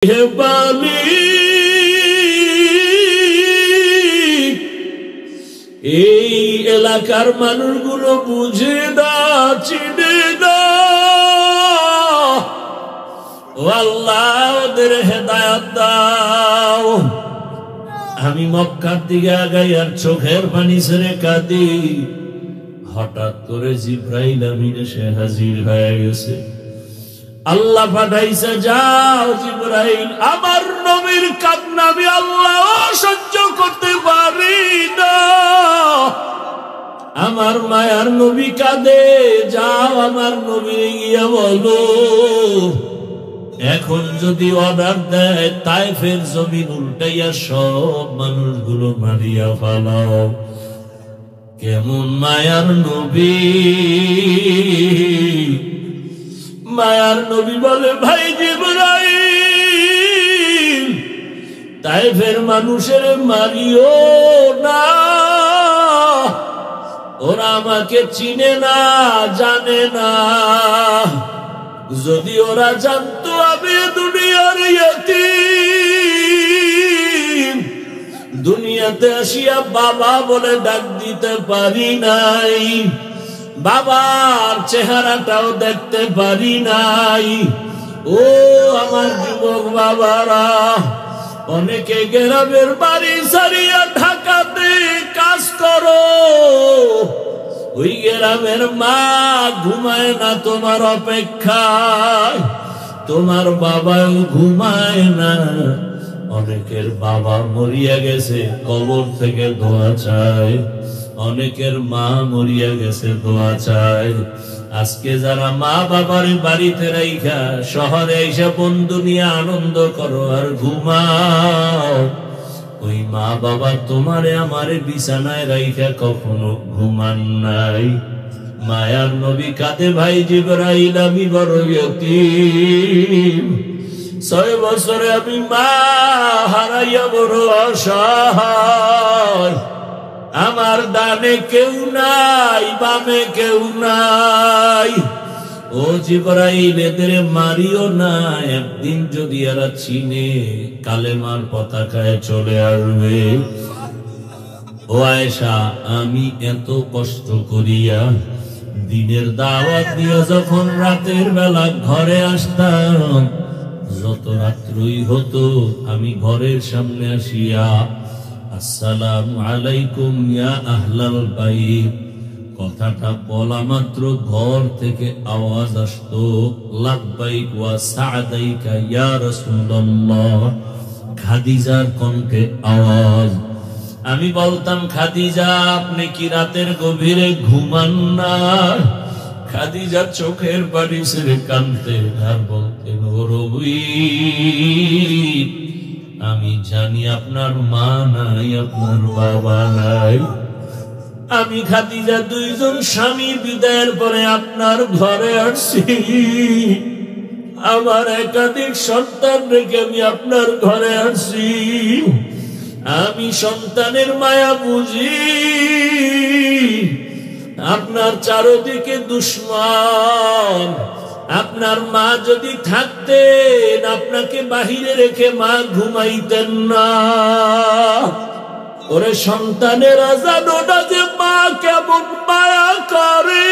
বাণী এই এলাকার মানুষগুলো বুঝে না, চিনে না। ও আল্লাহ, ওদের হেদায়েত দাও। আমি মক্কার দিকে আগাই আর চোখের পানি ছেড়ে কাঁদি। হঠাৎ করে জিবরাইল আমিন এসে হাজির হয়ে গেছে। আল্লাহ পাঠাইছে, যাও জিবরাইল, আমার নবীর কান্না আমি আল্লাহ সহ্য করতে পারি না। আমার মায়ার নবী কাঁদে, যাও আমার নবী গিয়া বলো এখন যদি অর্ডার দেয় তায়েফের জমিন উল্টাইয়া সব মানুষগুলো মারিয়া ফেলাও। কেমন মায়ার নবী! মায়ার নবী বলে, ভাই জিবরাইল, তায়েফের মানুষের মারিও না, ওরা আমাকে চিনে না, জানে না। যদি ওরা জানতো আমি দুনিয়ার ইয়তীম, দুনিয়াতে আসিয়া বাবা বলে ডাক দিতে পারি নাই, বাবার চেহারাটাও দেখতে পারি নাই। ও আমার যুবক বাবারা, অনেকে গ্রামের বাড়ি সারিয়া ঢাকাতে কাজ করো, ওই গ্রামের মা ঘুমায় না তোমার অপেক্ষায়, তোমার বাবাও ঘুমায় না। অনেকের বাবা মরিয়া গেছে, কবর থেকে দোয়া চায়। অনেকের মা মরিয়া গেছে, দোয়া চায়। আজকে যারা মা বাবার বাড়িতে রাইখা শহরে এসে বন্ধু নিয়ে আনন্দ করো আর ঘুমাও, ওই মা বাবা তোমারে আমারে বিছানায় রাইখা কখনো ঘুমান নাই। মায়ার নবী কাঁদে, ভাই জিবরাইল, আমি বড় ইয়তীম, 6 বছরে আমি মা হারাইয়া বড় অসহায়, আমার ডানে কেউ নাই, বামে কেউ নাই। ও জিবরাইল, এদের মারিও না, একদিন যদি এরা চিনে কালেমার পতাকায় চলে আসবে। ও আয়েশা, আমি এত কষ্ট করিয়া দিনের দাওয়াত দিয়ে যখন রাতের বেলা ঘরে আসতাম, যত রাত্রই হতো আমি ঘরের সামনে আসিয়া আসসালামু আলাইকুম ইয়া আহলাল বাইত কথাটা বলা মাত্র ঘর থেকে আওয়াজ আসতো, লাব্বাইক ওয়া সা'দাইকা ইয়া রাসূলুল্লাহ, খাদিজার কণ্ঠে আওয়াজ। আমি বলতাম, খাদিজা আপনি কি রাতের গভীরে ঘুমান না? খাদিজা চোখের পানি ছেড়ে কাঁদতেন আর বলতেন, ও রবি, আমি জানি আপনার মা নাই, আপনার বাবা নাই। আমি খাদিজা 2 জন স্বামী বিদায়ের পরে আপনার ঘরে আসছি, আমার একাধিক সন্তান রেখে আমি আপনার ঘরে আসছি। আমি সন্তানের মায়া বুঝি, আপনার চারদিকে দুশ্মন। আপনার মা যদি থাকতেন, আপনাকে বাহিরে রেখে মা ঘুমাইতেন না। ওরে সন্তানেরা জানো না যে মা কেমন মায়া করে।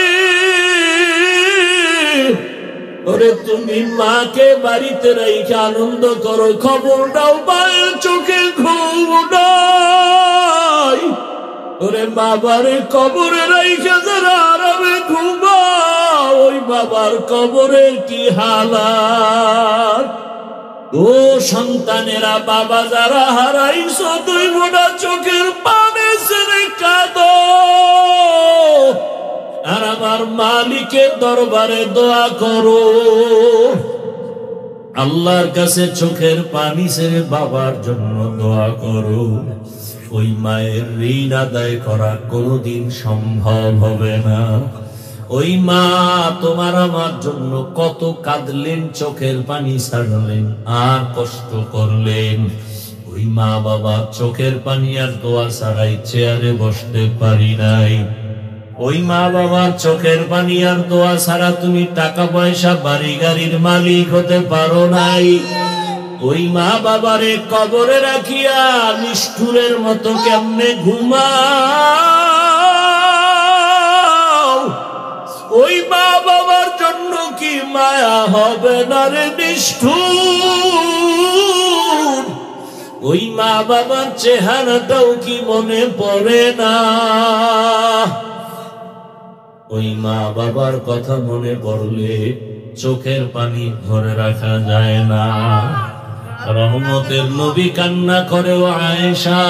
ওরে তুমি মাকে বাড়িতে রেখে আনন্দ করো, খবর নাও মায়ের চোখে ঘুম নাই। ওরে বাবারে কবরে রেখে যারা আরামে ঘুমাও, ওই বাবার কবরে কি হালাত। ও সন্তানেরা, বাবা যারা হারাইছো, 2 মোটা চোখের পানি ছেড়ে কাঁদো আর আমার মালিকের দরবারে দোয়া করো। আল্লাহর কাছে চোখের পানি ছেড়ে বাবার জন্য দোয়া করো। ওই মায়ের ঋণ আদায় করা কোনোদিন সম্ভব হবে না। ওই মা তোমার আমার জন্য কত কাঁদলেন, চোখের পানি ছাড়লেন আর কষ্ট করলেন। ওই মা বাবা চোখের পানি আর দোয়া ছাড়াই চেয়ারে বসতে পারি নাই। ওই মা বাবার চোখের পানি আর দোয়া ছাড়া তুমি টাকা পয়সা বাড়ি গাড়ির মালিক হতে পারো নাই। ওই মা বাবারে কবরে রাখিয়া নিষ্ঠুরের মতো কেমনে ঘুমাও? ওই মা বাবার জন্য কি মায়া হবে না রে নিষ্ঠুর? ওই মা বাবার চেহারাটাও কি মনে পড়ে না? ওই মা বাবার কথা মনে পড়লে চোখের পানি ধরে রাখা যায় না। রহমতের নবী কান্না করে ও আয়েশা,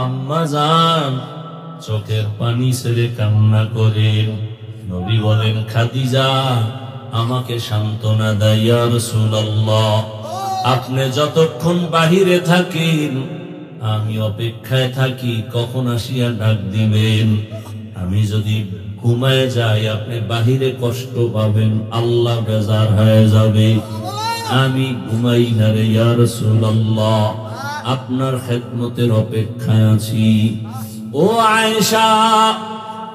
আম্মা জান চোখের পানি ছেড়ে কান্না করেন। নবী বলেন, খাদিজা আমাকে সান্ত্বনা দেয়, ইয়া রাসূলুল্লাহ আপনি যতক্ষণ বাহিরে থাকেন আমি অপেক্ষায় থাকি কখন আসিয়া ডাক দিবেন। আমি যদি ঘুমায় যাই আপনি বাহিরে কষ্ট পাবেন, আল্লাহ বেজার হয়ে যাবে। আমি ঘুমাই না রে ইয়া রাসূলুল্লাহ, আপনার খেদমতের অপেক্ষায় আছি। ও আয়েশা,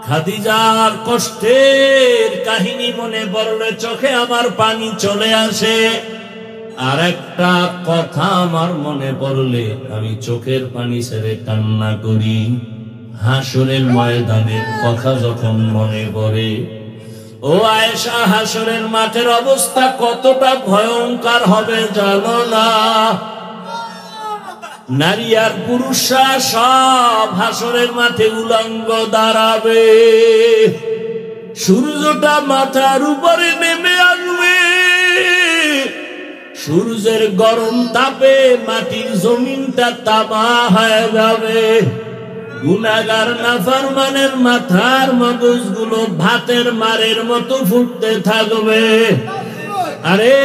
খাদিজার কষ্টের কাহিনী মনে পড়লে চোখে আমার পানি চলে আসে। আর একটা কথা আমার মনে পড়লে আমি চোখের পানি ছেড়ে কান্না করি। হাসরের ময়দানের কথা যখন মনে পড়ে, ও আয়েশা হাসরের মাঠের অবস্থা কতটা ভয়ঙ্কর হবে জানো না? নারী আর পুরুষরা সব হাসরের মাঠে উলঙ্গ দাঁড়াবে। সূর্যটা মাথার উপরে নেমে আসবে। সূর্যের গরম তাপে মাটির জমিনটা তামা হয়ে যাবে। গুনাহগার নাফরমানের মাথার মগজগুলো ভাতের মারের মতো ফুটতে থাকবে। আরে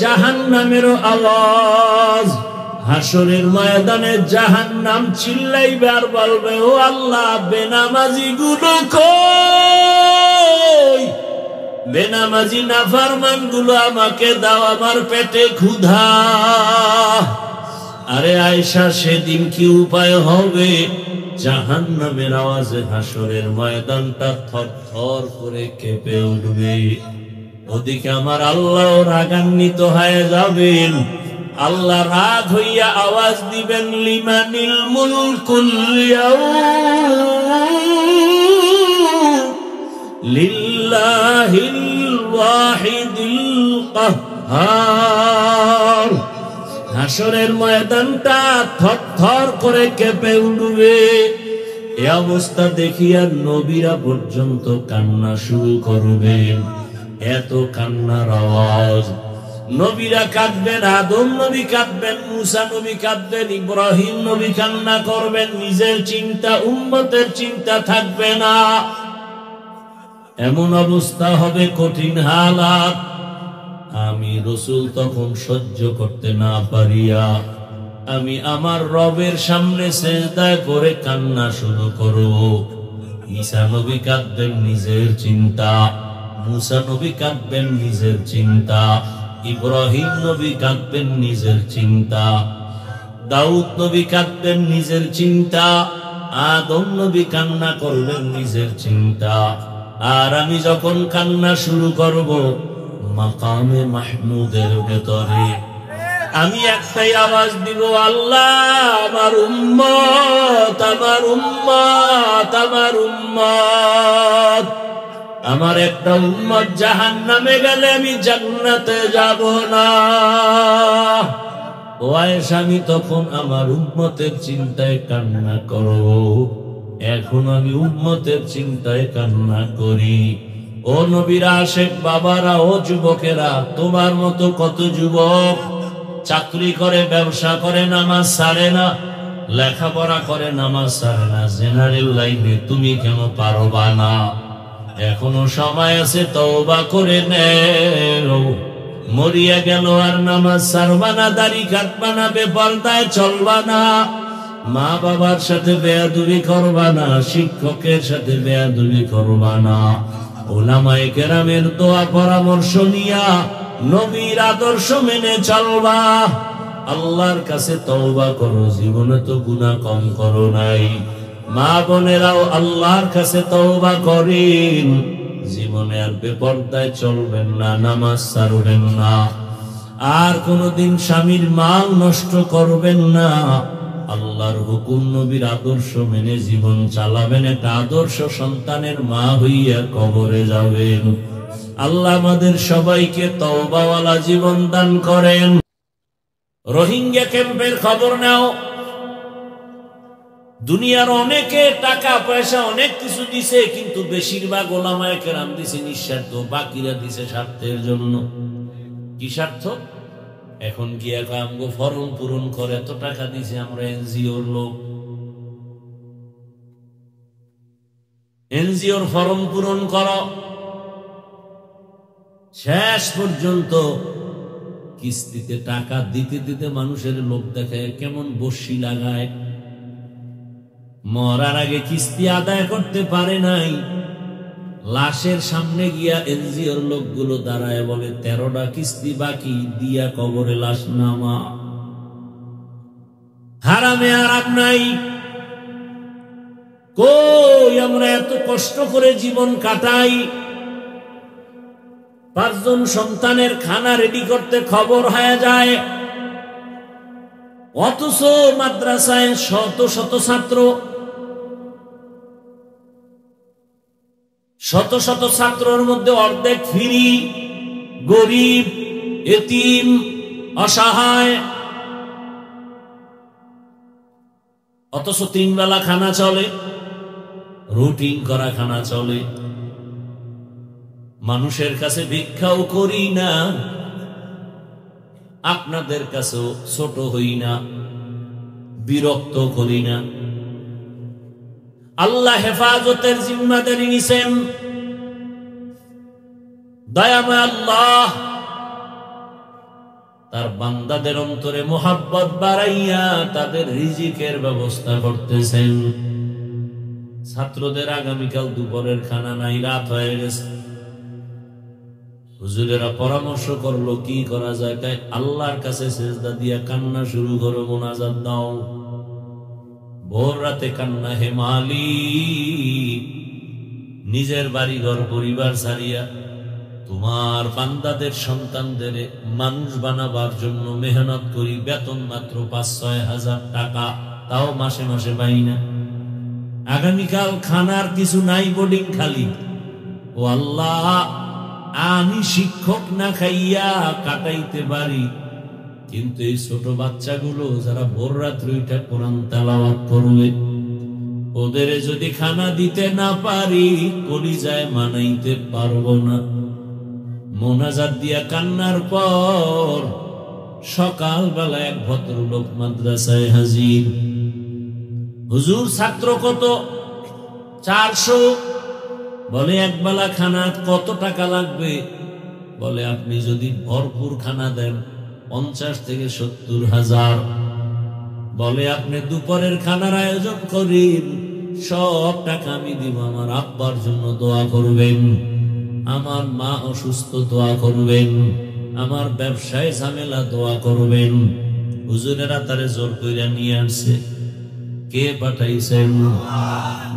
জাহান্নামেরও আওয়াজ, হাসরের ময়দানে জাহান্নাম চিল্লাইবে আর বলবে, ও আল্লাহ বেনামাজি গুলো কই? বেনামাজি নাফরমান গুলো আমাকে দাও, আমার পেটে ক্ষুধা। আরে আয়েশা সেদিন কি উপায় হবে? জাহান্নামের আওয়াজে হাসরের ময়দানটা থরথর করে কেঁপে উঠবে। ওদিকে আমার আল্লাহ রাগান্বিত হয়ে যাবেন। আল্লাহ রাগ হইয়া আওয়াজ দিবেন, লিমানিল মুলকুল ইয়াউম লিল্লাহিল ওয়াহিদিল কাহ্হার। হাসরের ময়দানটা থরথর করে কেঁপে উঠবে। এই অবস্থা দেখিয়া নবীরা পর্যন্ত কান্না শুরু করবেন। এত কান্নার আওয়াজ। নবীরা কাঁদবেন, আদম নবী কাঁদবেন, মুসা নবী কাঁদবেন, ইব্রাহিম নবী কান্না করবেন। নিজের চিন্তা উম্মতের চিন্তা থাকবে না। এমন অবস্থা হবে, কঠিন হালাত। আমি রাসূল তখন সহ্য করতে না পারিয়া আমি আমার রবের সামনে সিজদায় পড়ে কান্না শুরু করব। ঈসা নবী কাঁদবেন নিজের চিন্তা, মুসা নবী কাঁদবেন নিজের চিন্তা, ইব্রাহিম নবী কাঁদবেন নিজের চিন্তা, দাউদ নবী কাঁদবেন নিজের চিন্তা, আদম নবী কান্না করবেন নিজের চিন্তা। আর আমি যখন কান্না শুরু করব, মাকামে মাহমুদের ভেতরে আমি একটাই আওয়াজ দিব, আল্লাহ আমার উম্মত, আমার উম্মত, আমার উম্মত। আমার একটা উম্মত জাহান্নামে গেলে আমি জান্নাতে যাব না। ও আয়েশা, আমি তখন আমার উম্মতের চিন্তায় কান্না করব। এখন আমি উম্মতের চিন্তায় কান্না করি। ও নবীর আশেক বাবারা, ও যুবকেরা, তোমার মতো কত যুবক চাকরি করে, ব্যবসা করে, নামাজ ছাড়ে না, লেখাপড়া করে, নামাজ ছাড়ে না। জেনারেল লাইনে তুমি কেন পারবা না? এখনো সময় আছে, তওবা করে নেও। মরিয়া গেল আর নামাজ ছাড়বা না, দাড়ি কাটবা না, বেপরদায় চলবা না, মা বাবার সাথে বেয়াদবি করবা না, শিক্ষকের সাথে বেয়াদবি করবা না, উলামায়ে কেরামের দোয়া পরামর্শ নিয়া নবীর আদর্শ মেনে চলবা। আল্লাহর কাছে তওবা করো, জীবনে তো গুনাহ কম করো নাই। মা বোনেরাও আল্লাহর কাছে তওবা করেন, জীবনে আর বেপরদায় চলবেন না, নামাজ ছাড়বেন না। আর কোনদিন স্বামীর মাল নষ্ট করবেন না, আল্লাহর হুকুম নবীর আদর্শ মেনে জীবন চালাবেন, একটা আদর্শ সন্তানের মা হইয়া কবরে যাবেন। আল্লাহ আমাদের সবাইকে তওবাওয়ালা জীবন দান করেন। রোহিঙ্গা ক্যাম্পের খবর নাও। দুনিয়ার অনেকে টাকা পয়সা অনেক কিছু দিছে, কিন্তু বেশিরভাগ ওলামায়ে কেরাম দিছে নিঃস্বার্থ, বাকিরা দিছে স্বার্থের জন্য। কি স্বার্থ? এখন কি আমগো ফর্ম পূরণ করে এত টাকা দিছে, আমরা এনজিওর লোক, এনজিওর ফর্ম পূরণ করো। শেষ পর্যন্ত কিস্তিতে টাকা দিতে দিতে মানুষের লোক দেখে কেমন বসি লাগায়। মরার আগে কিস্তি আদায় করতে পারে নাই, লাশের সামনে গিয়া এনজিওর লোকগুলো দাঁড়ায় বলে 13টা কিস্তি বাকি, দিয়া কবরে লাশ নামা। হারামে আরাম নাই। কই আমরা এত কষ্ট করে জীবন কাটাই, 5 জন সন্তানের খানা রেডি করতে খবর হয়ে যায়, অথচ মাদ্রাসায় শত শত ছাত্র, শত শত ছাত্রের মধ্যে অর্ধেক ফ্রি, গরিব, এতিম, অসহায়, অথচ 3 বেলা খানা চলে, রুটিন করা খানা চলে। মানুষের কাছে ভিক্ষাও করি না, আপনাদের কাছেও ছোট হই না, বিরক্ত করি না। আল্লাহ হেফাজতের জিম্মাদারি নিছেন। দয়াময় আল্লাহ তার বান্দাদের অন্তরে মোহাব্বত বাড়াইয়া তাদের রিজিকের ব্যবস্থা করতেছেন। ছাত্রদের আগামীকাল দুপুরের খানা নাই, রাত হয়ে গেছে। হুজুরেরা পরামর্শ করলো কি করা যায়, তাই আল্লাহর কাছে সেজদা দিয়া কান্না শুরু করো, মোনাজাত দাও। ভোর রাতে কান্না, হে মালিক, নিজের বাড়ি ঘর পরিবার ছাড়িয়া তোমার বান্দাদের সন্তানদের মানুষ বানাবার জন্য মেহনত করি, বেতন মাত্র 5-6 হাজার টাকা, তাও মাসে মাসে পাই না। আগামীকাল খানার কিছু নাই, বোর্ডিং খালি। ও আল্লাহ, আমি শিক্ষক না খাইয়া কাটাইতে পারি, কিন্তু এই ছোট বাচ্চাগুলো যারা ভোর রাত্রে উঠে কোরআন তেলাওয়াত করবে, ওদের যদি খানা দিতে না পারি, কলিজায় মানাইতে পারবো না। মোনাজাত দিয়া কান্নার পর সকালবেলা এক ভদ্রলোক মাদ্রাসায় হাজির। হুজুর, ছাত্র কত? 400। বলে এক বেলা খানা কত টাকা লাগবে? বলে আপনি যদি ভরপুর খানা দেন 50 থেকে 70 হাজার। বলে আপনি দুপুরের খানার আয়োজন করেন, সব টাকা আমি দিব, আমার আব্বার জন্য দোয়া করবেন, আমার মা অসুস্থ দোয়া করবেন, আমার ব্যবসায় ঝামেলা দোয়া করবেন। হুজুরেরা তারে জোর কইরা নিয়ে আসছে। কে পাঠাইছেন?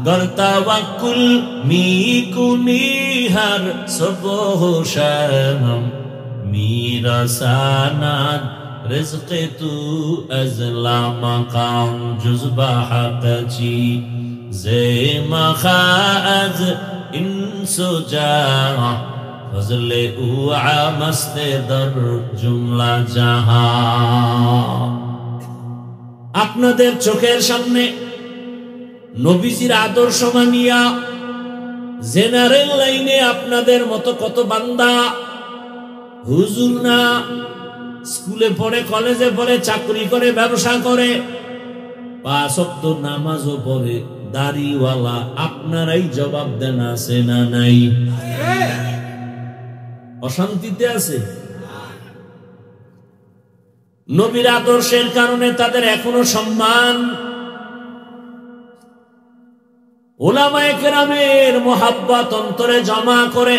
গর্তাওয়াকুল মিকুনি হার সবহশানম মিরাসানাত রিজকে তু আজলা মাকাম জুজবা হাকাচি জে মাখাজ ইনসুজা ফজলে উআ মস্তে দর জুমলা জাহান। আপনাদের চোখের সামনে নবীজির আদর্শ মানিয়া জেনারেল লাইনে আপনাদের মতো কত বান্দা, হুজুর না, স্কুলে পড়ে, কলেজে পড়ে, চাকরি করে, ব্যবসা করে, 5 ওয়াক্ত নামাজও পড়ে, দাড়িওয়ালা। আপনারাই জবাব দেন, আছে না নাই? অশান্তিতে আছে। নবীর আদর্শের কারণে তাদের এখনো সম্মান। উলামায়ে কেরামের মোহাব্বত অন্তরে জমা করে,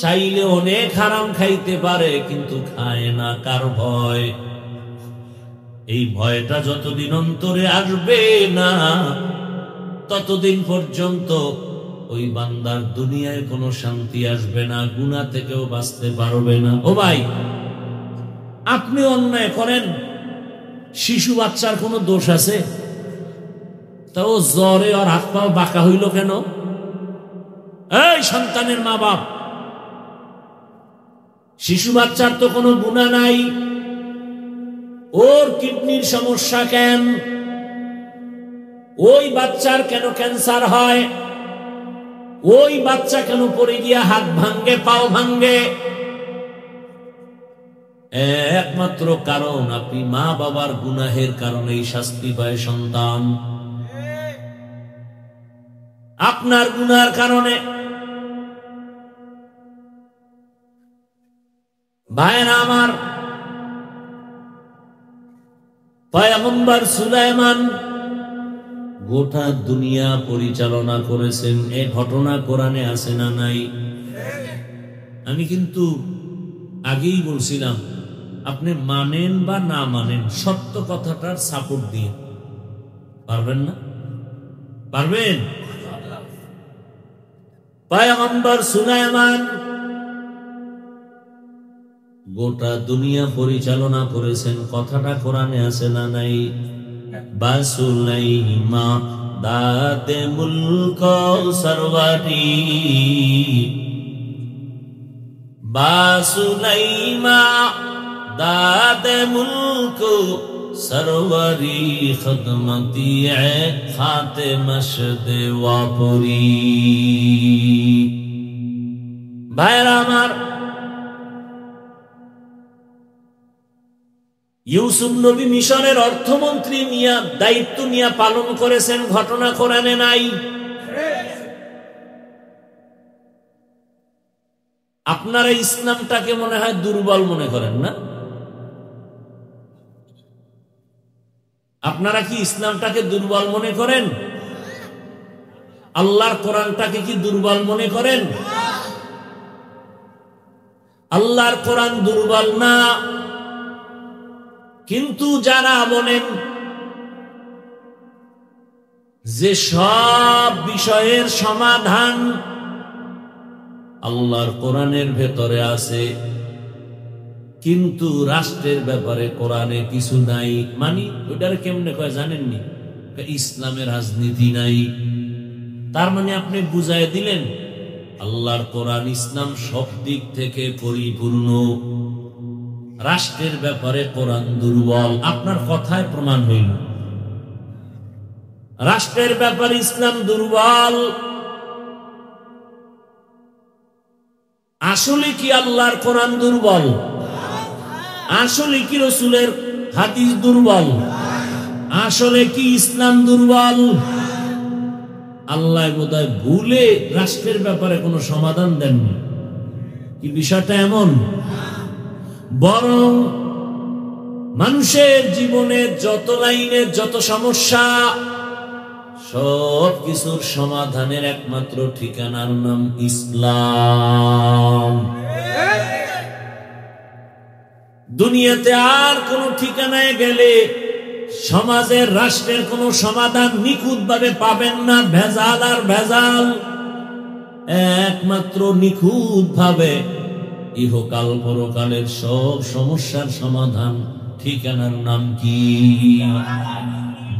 চাইলে অনেক হারাম খাইতে পারে, কিন্তু খায় না। কার ভয়? এই ভয়টা যতদিন অন্তরে আসবে না, ততদিন পর্যন্ত ওই বান্দার দুনিয়ায় কোনো শান্তি আসবে না, গুনাহ থেকেও বাঁচতে পারবে না। ও ভাই, আপনি অন্যায় করেন, শিশু বাচ্চার কোনো দোষ আছে? তাও জ্বরে আর হাত পাও বাঁকা হইল কেন? এই সন্তানের মা বাপ, শিশু বাচ্চার তো কোনো গুনাহ নাই, ওর কিডনির সমস্যা কেন? ওই বাচ্চার কেন ক্যান্সার হয়? ওই বাচ্চা কেন পড়ে গিয়া হাত ভাঙ্গে, পাও ভাঙ্গে? একমাত্র কারণ আপনি মা বাবার গুনাহের কারণেই শাস্তি পায় সন্তান, আপনার গুনার কারণে। ভাইরা আমার, পয়গম্বর সুলাইমান গোটা দুনিয়া পরিচালনা করেছেন। এ ঘটনা কোরআনে আছে না নাই? আমি কিন্তু আগেই বলছিলাম, আপনি মানেন বা না মানেন, সত্য কথাটার সাপোর্ট দিয়ে পারবেন না? পারবেন? পয়গম্বর সুলাইমান গোটা দুনিয়া পরিচালনা করেছেন, কথাটা কোরআনে আছে না নাই? বাসুলাইমা দাতে মুলক সরওয়ারি, বাসুলাইমা দাতে মুলক সরওয়ারি, খিদমতি খাতে মশদ ওয়াপুরি। ভাইরা আমার, ইউসুফ নবী মিশরের অর্থমন্ত্রী নিয়ে দায়িত্ব নিয়ে পালন করেছেন, ঘটনা কোরআনে নাই? আপনারা ইসলামটাকে মনে হয় দুর্বল মনে করেন না? আপনারা কি ইসলামটাকে দুর্বল মনে করেন? আল্লাহর কোরআনটাকে কি দুর্বল মনে করেন? আল্লাহর কোরআন দুর্বল না, কিন্তু যারা বলেন যে সব বিষয়ের সমাধান আল্লাহর কোরআনের ভেতরে আছে, কিন্তু রাষ্ট্রের ব্যাপারে কোরআনে কিছু নাই, মানে ওইটার কেমনে কয় জানেননি? ইসলামে রাজনীতি নাই। তার মানে আপনি বুঝাই দিলেন আল্লাহর কোরআন ইসলাম সব দিক থেকে পরিপূর্ণ, রাষ্ট্রের ব্যাপারে কোরআন দুর্বল। আপনার কথায় প্রমাণ হইল রাষ্ট্রের ব্যাপারে ইসলাম দুর্বল। আসলে কি আল্লাহর কোরআন দুর্বল? আসলে কি রাসূলের হাদিস দুর্বল? আসলে কি ইসলাম দুর্বল? আল্লাহ বোধহয় ভুলে রাষ্ট্রের ব্যাপারে কোনো সমাধান দেননি। কি বিষয়টা এমন? বরং মানুষের জীবনে যত লাইনে যত সমস্যা, সব কিছুর সমাধানের একমাত্র ঠিকানার নাম ইসলাম। দুনিয়াতে আর কোন ঠিকানায় গেলে সমাজের, রাষ্ট্রের কোন সমাধান নিখুঁত ভাবে পাবেন না। ভেজাল আর ভেজাল। একমাত্র নিখুঁত ভাবে ইহকাল পরকালের সব সমস্যার সমাধান, ঠিকানার নাম কি?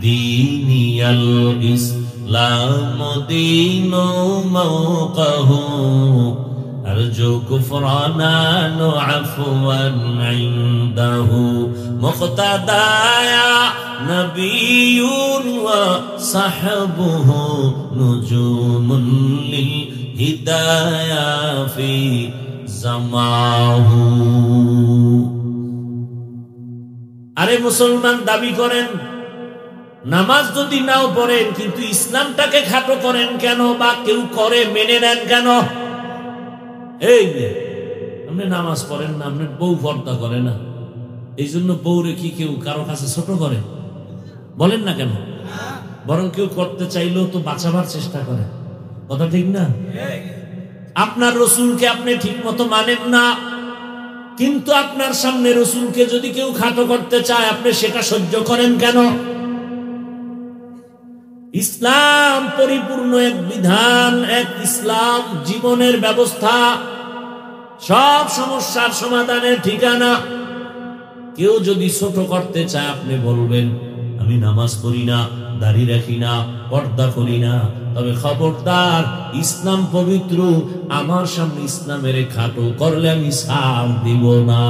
দীনিয়াল ইসলাম দীনু মাওকাহু, আরজু কুফরানান আফওয়ান ইনদাহু, মুক্তাদায়া নবিয়ুন ওয়া সাহবুহু, নুজুমুন লিল হিদায়া ফি জামাহু। আরে মুসলমান দাবি করেন, নামাজ যদি নাও পড়েন, কিন্তু ইসলামটাকে খাটো করেন কেন? বা কেউ করে মেনে নেন কেন? এই আপনি নামাজ পড়েন না, আপনার বউ পর্দা করে না, এই জন্য বউরে কি কেউ কারো কাছে ছোট করে? বলেন না কেন? বরং কেউ করতে চাইলেও তো বাঁচাবার চেষ্টা করে। কথা ঠিক না? আপনার রসুলকে আপনি ঠিক মতো মানেন না, কিন্তু আপনার সামনে রসুলকে যদি কেউ খাটো করতে চায়, আপনি সেটা সহ্য করেন কেন? ইসলাম পরিপূর্ণ এক বিধান, এক ইসলাম জীবনের ব্যবস্থা, সব সমস্যার সমাধানের ঠিকানা। কেউ যদি ছোট করতে চায় আপনি বলবেন আমি নামাজ পড়ি না, দাড়ি রাখি না, পর্দা করি না, তবে খবরদার ইসলাম পবিত্র, আমার সামনে ইসলামের খাটো করলে আমি ছাড় দিব না।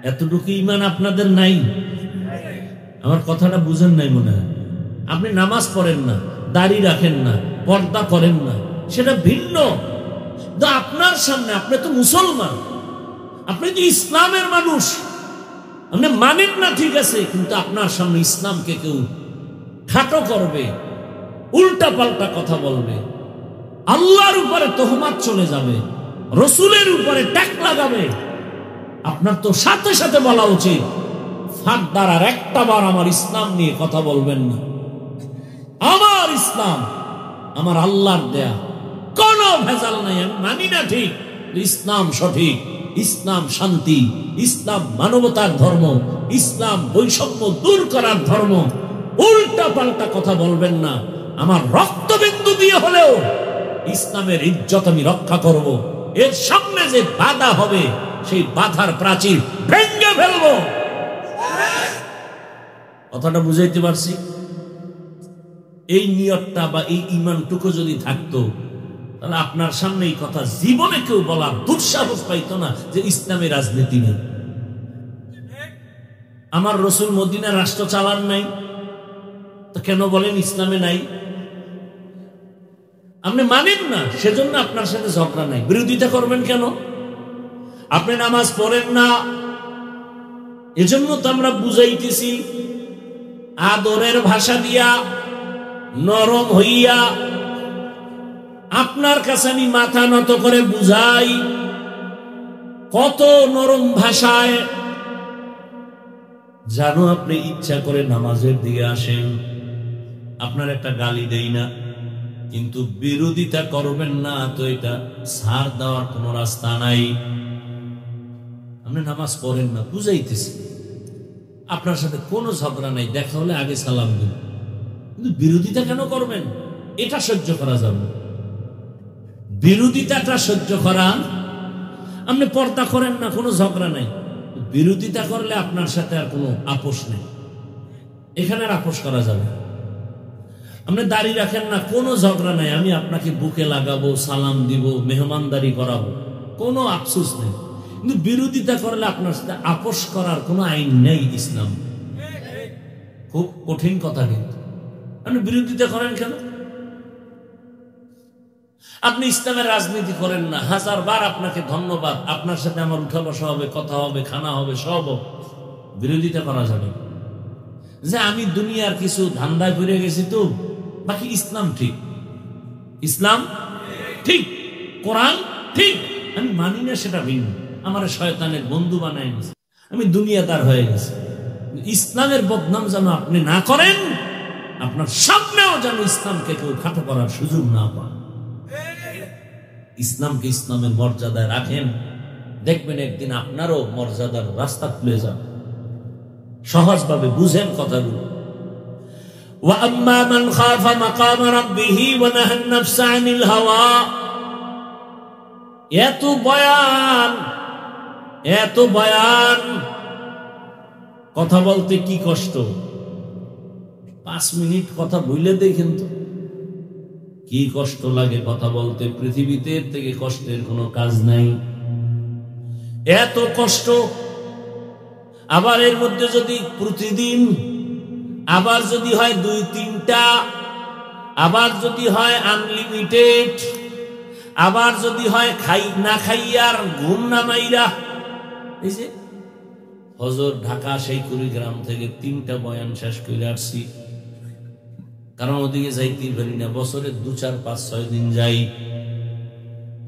এতটুকু ঈমান আপনাদের নাই? আমার কথাটা বুঝেন নাই মনে হয়। আপনি নামাজ পড়েন না, দাড়ি রাখেন না, পর্দা করেন না, সেটা ভিন্ন। আপনার সামনে আপনি তো মুসলমান, আপনি তো ইসলামের মানুষ, আপনি মানেন না ঠিক আছে, কিন্তু আপনার সামনে ইসলামকে কেউ খাটো করবে, উল্টা পাল্টা কথা বলবে, আল্লাহর উপরে তোহমাত চলে যাবে, রসুলের উপরে ট্যাগ লাগাবে, আপনার তো সাথে সাথে বলা উচিত ফাঁকদার আর একটা বার আমার ইসলাম নিয়ে কথা বলবেন না। আমার ইসলাম আমার আল্লাহর দেয়া, কোনো ভেজাল নাই। আমি মানি না ঠিক, ইসলাম সঠিক, ইসলাম শান্তি, ইসলাম মানবতার ধর্ম, ইসলাম বৈষম্য দূর করার ধর্ম। উল্টা পাল্টা কথা বলবেন না। আমার রক্তবিন্দু দিয়ে হলেও ইসলামের ইজ্জত আমি রক্ষা করব। এর সামনে যে বাধা হবে সেই বাধার প্রাচীর ভেঙে ফেলবো। কথাটা বুঝাইতে পারছি? এই নিয়তটা বা এই ঈমানটুকু যদি থাকতো, তাহলে আপনার সামনে এই কথা জীবনে কেউ বলার দুঃসাহস পাইতো না যে ইসলামে রাজনীতি নেই। আমার রসুল মদিনা রাষ্ট্র চালান নাই, তো কেন বলেন ইসলামে নাই? আপনি মানেন না, সেজন্য আপনার সাথে ঝগড়া নাই। বিরোধিতা করবেন কেন? আপনি নামাজ পড়েন না, এজন্য তো আমরা বুঝাইতেছি আদরের ভাষা দিয়া, নরম হইয়া আপনার কাছে আমি মাথা নত করে বুঝাই। কত নরম ভাষায় জানো আপনি ইচ্ছা করে নামাজের দিকে আসেন, আপনার একটা গালি দেই না, কিন্তু বিরোধিতা করবেন না, তো এটা ছাড় দেওয়ার কোন রাস্তা নাই। আপনি নামাজ পড়েন না, বুঝাইতেছি, আপনার সাথে কোনো ঝগড়া নাই, দেখা হলে আগে সালাম দিন, কিন্তু বিরোধিতা কেন করবেন? এটা সহ্য করা যাবে, বিরোধিতাটা সহ্য করা। আপনি পর্দা করেন না, কোনো ঝগড়া নাই, বিরোধিতা করলে আপনার সাথে আর কোনো আপোষ নেই, এখানে আর আপোষ করা যাবে। আপনি দাড়ি রাখেন না, কোনো ঝগড়া নাই, আমি আপনাকে বুকে লাগাবো, সালাম দিব, মেহমানদারি করাবো, কোনো আফসোস নেই। কিন্তু বিরোধিতা করলে আপনার সাথে আপোষ করার কোনো আইন নেই ইসলাম। খুব কঠিন কথা, কিন্তু আপনি বিরোধিতা করেন কেন? আপনি ইসলামের রাজনীতি করেন না, হাজার বার আপনাকে ধন্যবাদ, আপনার সাথে আমার উঠা বসা হবে, কথা হবে, খানা হবে, সব বিরোধিতা করা যাবে যে আমি দুনিয়ার কিছু ধান্দায় ঘুরে গেছি, তো বাকি ইসলাম ঠিক, ইসলাম ঠিক, কোরআন ঠিক, আমি মানি না, সেটা ভিন্ন। আমার শয়তানের বন্ধু বানায় গেছে, আমি দুনিয়াদার হয়ে গেছি। ইসলামের বদনাম যেন আপনি না করেন, আপনার সামনেও যেন ইসলামকে কেউ খাটো করার সুযোগ না পায়। ইসলামকে ইসলামের মর্যাদায় রাখেন, দেখবেন একদিন আপনারও মর্যাদার রাস্তা খুলে যাবে। সহজভাবে বুঝেন কথাগুলো। ওয়া আম্মা মান খাফা মাকাম রাব্বিহি ওয়া নাহা আন-নাফসা আনিল হাওয়া। এত বয়ান, এত বয়ান, কথা বলতে কি কষ্ট। 5 মিনিট কথা বলে দেখেন তো কি কষ্ট লাগে কথা বলতে। পৃথিবীতে এর থেকে কষ্টের কোনো কাজ নাই। এত কষ্ট, আবার এর মধ্যে যদি প্রতিদিন, আবার যদি হয় 2-3টা, আবার যদি হয় আনলিমিটেড, আবার যদি হয় খাই না খাইয়ার ঘুম না মাইরা। এই যে হজর ঢাকা সেই কুড়িগ্রাম থেকে 3টা বয়ান শেষ করে আসছি, কারণ ওদিকে যাইতে পারি না, বছরে 2-4-5-6 দিন যাই।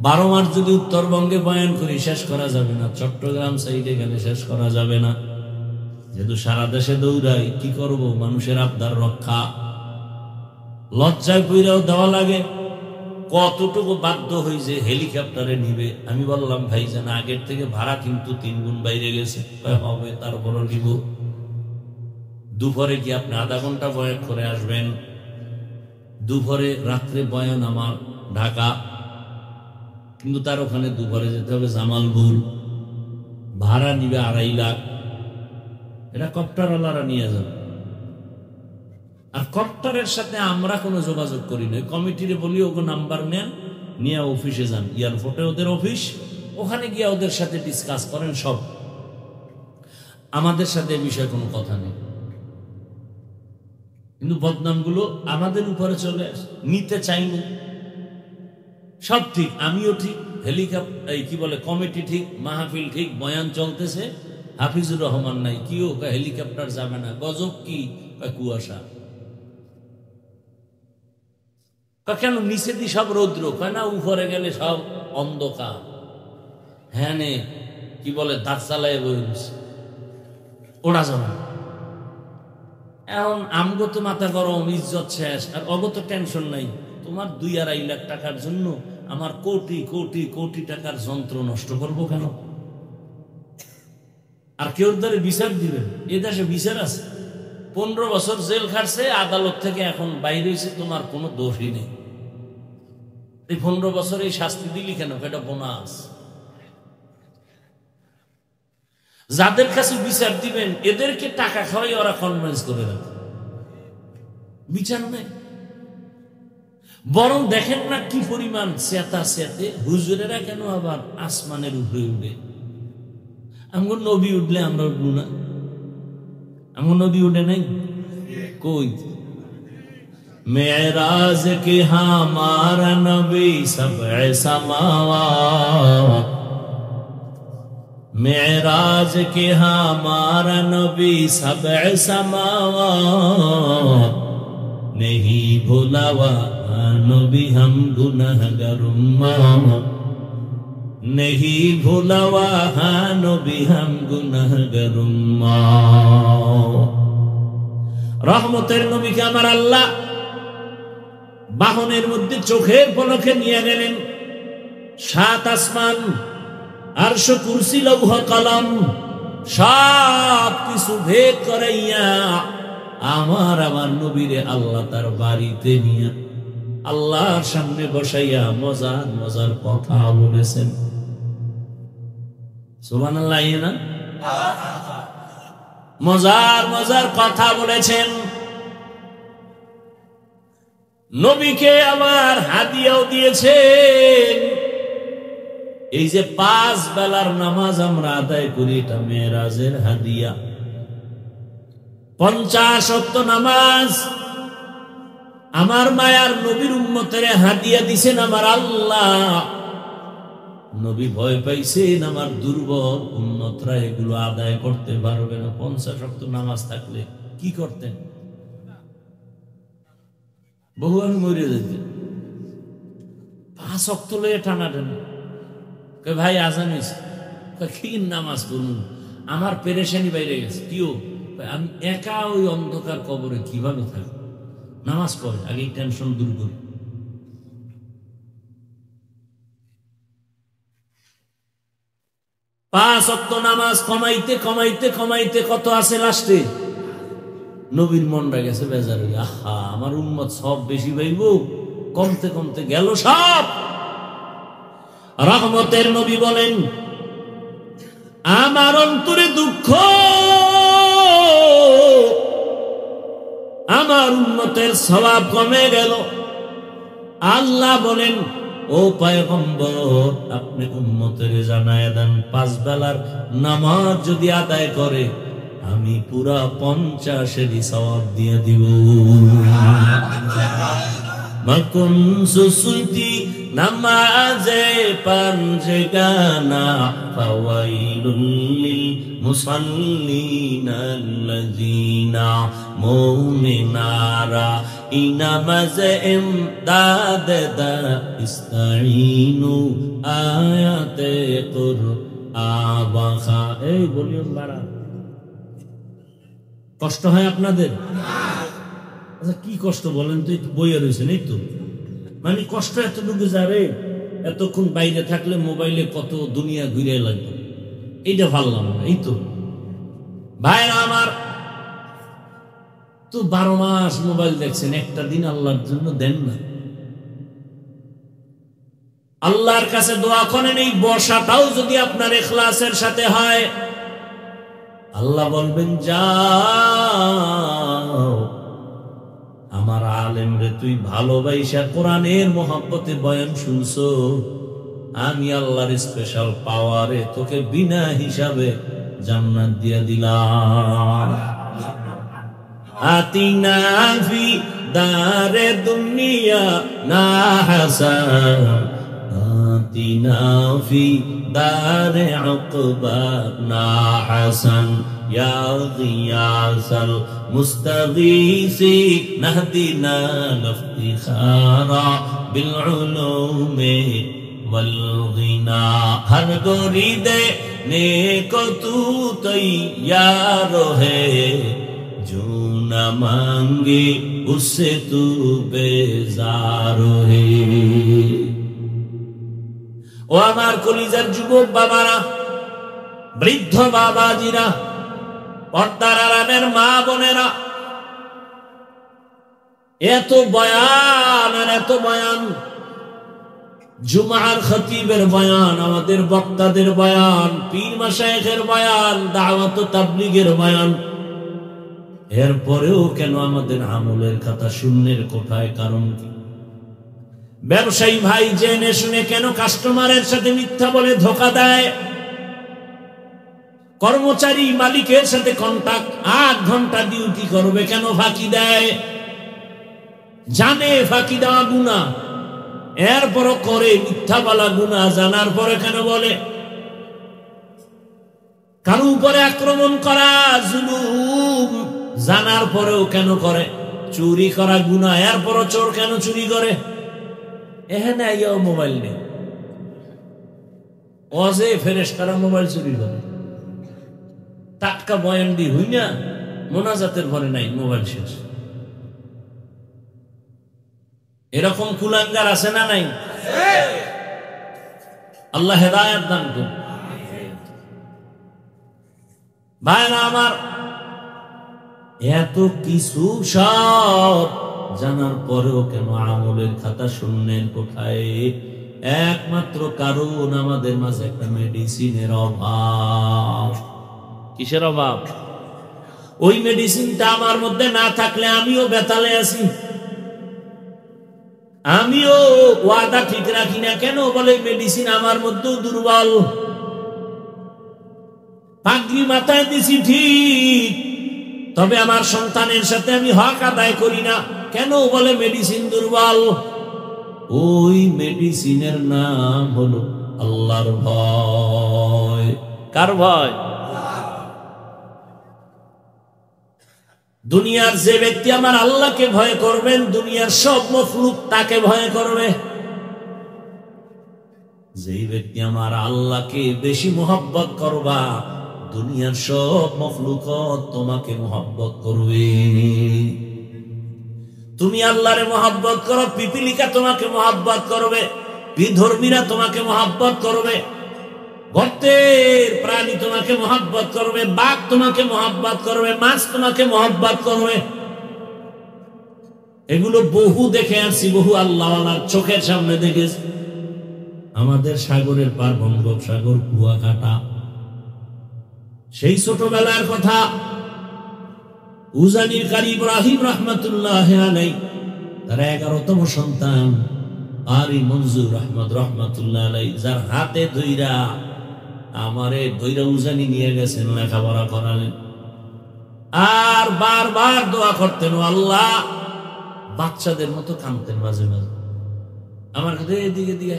12 মাস যদি উত্তরবঙ্গে বয়ান করি শেষ করা যাবে না, চট্টগ্রাম সাইডে গেলে শেষ করা যাবে না, যেহেতু সারা দেশে দৌড়াই। কি করব, মানুষের আবদার রক্ষা, লজ্জায় পইরাও দেওয়া লাগে। কতটুকু বাধ্য হয়েছে হেলিকপ্টারে নিবে। আমি বললাম ভাইজান আগের থেকে ভাড়া কিন্তু 3 গুণ বাইরে গেছে। হবে, তারপরও নিব। দুপুরে কি আপনি আধা ঘন্টা বয়ান করে আসবেন? দুপুরে, রাত্রে বয়ান আমার ঢাকা, কিন্তু তার ওখানে দুপুরে যেতে হবে জামালপুর, ভাড়া নিবে 2.5 লাখ, এটা কপ্টারওয়ালারা নিয়ে যাবে। আর কপ্টারের সাথে আমরা কোনো যোগাযোগ করি না। কমিটিরে বলি ওকে নাম্বার নেন, নিয়ে অফিসে যান, এয়ারপোর্টে ওদের অফিস, ওখানে গিয়ে ওদের সাথে ডিসকাস করেন সব। আমাদের সাথে এ বিষয়ে কোনো কথা নেই। কিন্তু বদনামগুলো আমাদের উপরে চলে আসে, নিতে চাইনি। সব ঠিক, আমিও ঠিক, হেলিকপ্টার কি বলে কমিটি ঠিক, মাহফিল ঠিক, বয়ান চলতেছে, হাফিজুর রহমান নাই, কি ও হেলিকপ্টার যাবে না, গজব কি, কুয়াশা। কেন নিচে দি সব রৌদ্র, কয় না উপরে গেলে সব অন্ধকার। হ্যাঁ নে কি বলে দাঁত চালায় বলছে ওরা যাবে। এখন আমগত মাথা গরম, ইজ্জত শেষ, আর অগত টেনশন নাই। তোমার 2-2.5 লাখ টাকার জন্য আমার কোটি কোটি কোটি টাকার যন্ত্র নষ্ট করবো কেন? আর কেউ ধরে বিচার দিবেন? এ দেশে বিচার আছে। 15 বছর জেল খাটছে, আদালত থেকে এখন বাইরে হয়েছে, তোমার কোনো দোষই নেই। এই 15 বছর এই শাস্তি দিলি কেন? এটা বোনাস। যাদের কাছে বিচার দিবেন এদেরকে টাকা খাওয়াই ওরা কনভিন্স করে রাখে, বিচার নেই। বরং দেখেন না কি পরিমাণ চেতা চেতে, হুজুরেরা কেন আবার আসমানের উপরে উঠে? আমগো নবী উঠলে আমরা উঠবো না? আমগো নবী উঠে নাই কই? মেরাজ के हमारा नबी सबअ समावात, मेराज के हमारा नबी सबअ समावात, नहीं भुलावा नबी हम गुनहगार उम्मत, नहीं भुलावा नबी हम गुनहगार उम्मत। রহমতের নবীকে আমার আল্লাহ বাহনের মধ্যে চোখের পলকে নিয়ে গেলেন। 7 আসমান, আরশ, কুরসি, লৌহ কলম সব কিছু ভেদ করাইয়া আমার নবীরে আল্লাহ তার বাড়িতে নিয়ে আল্লাহর সামনে বসাইয়া মজার মজার কথা বলেছেন। সুবহানাল্লাহ না? মজার মজার কথা বলেছেন। নবীকে আবার হাদিয়াও দিয়েছেন। এই যে 5 বেলার নামাজ আমরা আদায় করি, এটা মেরাজের হাদিয়া। 50 ওয়াক্ত নামাজ আমার মায়ার নবীর উম্মতের হাদিয়া দিছেন আমার আল্লাহ। নবী ভয় পাইছেন আমার দুর্বল উম্মতরা এগুলো আদায় করতে পারবে না। 50 ওয়াক্ত নামাজ থাকলে কি করতেন? বহু আমি মরে যেতে। 5 ওয়াক্ত লয়ে টানাটানি। ভাই আজান হয়েছে, কি নামাজ পড়ুন, আমার পেরেশানি বাইরে গেছে। কিও আমি একা ওই অন্ধকার কবরে কিভাবে থাকি? নামাজ পড়ে আগে টেনশন দূর করি। পাঁচ ওয়াক্ত নামাজ কমাইতে কমাইতে কমাইতে কত আছে লাস্টে? নবীর মনটা গেছে বেজার। আহা, আমার উম্মত সব বেশি পাইব, কমতে কমতে গেল সব। রহমতের নবী বলেন, আমার অন্তরে দুঃখ, আমার উম্মতের সওয়াব কমে গেল। আল্লাহ বলেন, ও পয়গম্বর, আপনি উম্মতের জানায় দেন 5 বেলার নামাজ যদি আদায় করে আমি পুরা 50-এরই সওয়াব দিয়ে দিব। মাকুম সুসুতি নামাজে পাঞ্জগানা ফাওয়াইলুল লিল মুসাল্লিনা আল্লাযিনা মুমিনারা ইনামাজে ইমদাদ দা ইস্তাইনু আয়াতে কুরআন। এই ভলিউম বাড়া, কষ্ট হয় আপনাদের? আচ্ছা কি কষ্ট বলেন তো? বইয়ে রয়েছেন এই তো, মানে কষ্ট এতটুকু যাবে। এতক্ষণ বাইরে থাকলে মোবাইলে কত দুনিয়া ঘুরে লাগবে, এইটা ভাবলাম না। এই তো ভাইরা আমার, তো 12 মাস মোবাইল দেখছেন, একটা দিন আল্লাহর জন্য দেন না। আল্লাহর কাছে দোয়া করেন, এই বসাটাও যদি আপনার ইখলাসের সাথে হয়, আল্লাহ বলবেন যাও আমার আলেম রে তুই ভালোবাসা কোরআনের মহব্বতে বয়ান শুনছো, আমি আল্লাহর স্পেশাল পাওয়ারে তোকে বিনা হিসাবে জান্নাত দিয়ে দিলাম। আতিনা ফি দারে দুনিয়া না হাসান, আতিনা ফি দারে উকবা না হাসান, ইয়া গিয়াসাল মুস্তাগীসি নাহদিনা লিফতিখারা বিল উলুমি वल गिना। हर गोरी दे नेको तू तैयार है, जो न मांगे उससे तू बेजार है। ও আমার কলিজার যুবক বাবারা, বৃদ্ধ বাবাজিরা, পর্দার আড়ালের মা বোনেরা, এত বয়ান আর এত বয়ান, জুমার খতিবের বয়ান, আমাদের বক্তাদের বয়ান, পীর মাশায়েখের বয়ান, দাওয়াত ও তাবলীগের বয়ান, এরপরেও কেন আমাদের আমলের খাতা শূন্যের কোঠায়? কারণ কি? ব্যবসায়ী ভাই জেনে শুনে কেন কাস্টমারের সাথে মিথ্যা বলে ধোকা দেয়? কর্মচারী মালিকের সাথে কন্টাক্ট 8 ঘন্টা ডিউটি করবে, কেন ফাঁকি দেয়? জানে ফাঁকি দেওয়া গুনাহ, এরপরও করে মিথ্যা বলা গুনাহ, জানার পরে কেন বলে? কারো উপরে আক্রমণ করা জুলুম, জানার পরেও কেন করে? চুরি করা গুনাহ, এরপরও চোর কেন চুরি করে? এখানে আইয়াও মোবাইল নেই, অজে ফেরেশতারা মোবাইল চুরি করে। টাটকা বয়ান দি হই না, মোনাজাতের ঘরে নাই, মোবাইল শেষ। এরকম কুলাঙ্গার আছে না নাই? আল্লাহ হেদায়েত দান করুন। ভাইরা আমার, এত কিছু সব জানার পরেও কেন আমলের খাতা শূন্যের কোঠায়? একমাত্র কারণ আমাদের মাঝে একটা মেডিসিনের অভাব। কিসের অভাব? ওই মেডিসিনটা আমার মধ্যে না থাকলে আমিও বেতালে আছি, আমিও ওয়াদা ঠিক রাখি না। কেন বলে? মেডিসিন আমার মধ্যেও দুর্বল। পাগড়ি মাথায় দিছি ঠিক, তবে আমার সন্তানের সাথে আমি হক আদায় করি না। কেন বলে? মেডিসিন দুর্বল। ওই মেডিসিনের নাম হলো আল্লাহর ভয়। কার ভয়? দুনিয়ার যে ব্যক্তি আমার আল্লাহকে ভয় করবেন, দুনিয়ার সব মখলুক তাকে ভয় করবে। যেই ব্যক্তি আমার আল্লাহকে বেশি মোহাব্বত করবা, দুনিয়ার সব মখলুক তোমাকে মোহাব্বত করবে। তুমি আল্লাহরে মোহাব্বত করো, পিপিলিকা তোমাকে মোহাব্বত করবে, বিধর্মীরা তোমাকে মোহাব্বত করবে, গর্তের প্রাণী তোমাকে মোহাব্বত করবে, বাঘ তোমাকে মোহাব্বত করবে, মাছ তোমাকে মোহাব্বত করবে। এগুলো বহু দেখে আসছি, বহু আল্লাহওয়ালার চোখের সামনে দেখেছি। আমাদের সাগরের পার বঙ্গোপসাগর, কুয়াকাটা, সেই ছোটবেলার কথা। উজানির কারি ইব্রাহিম রহমতুল্লাহ আলাইহি, তার 11তম সন্তান কারি মনজুর আহমদ রহমতুল্লাহ আলাইহি, যার হাতে ধইরা আমারে ধইরা উজানি নিয়ে গেছেন, লেখাপড়া করালেন, আর বারবার দোয়া করতেন, আল্লাহ। বাচ্চাদের মতো কাঁদতেন মাঝে মাঝে। আমার কাছে এদিকে দিয়ে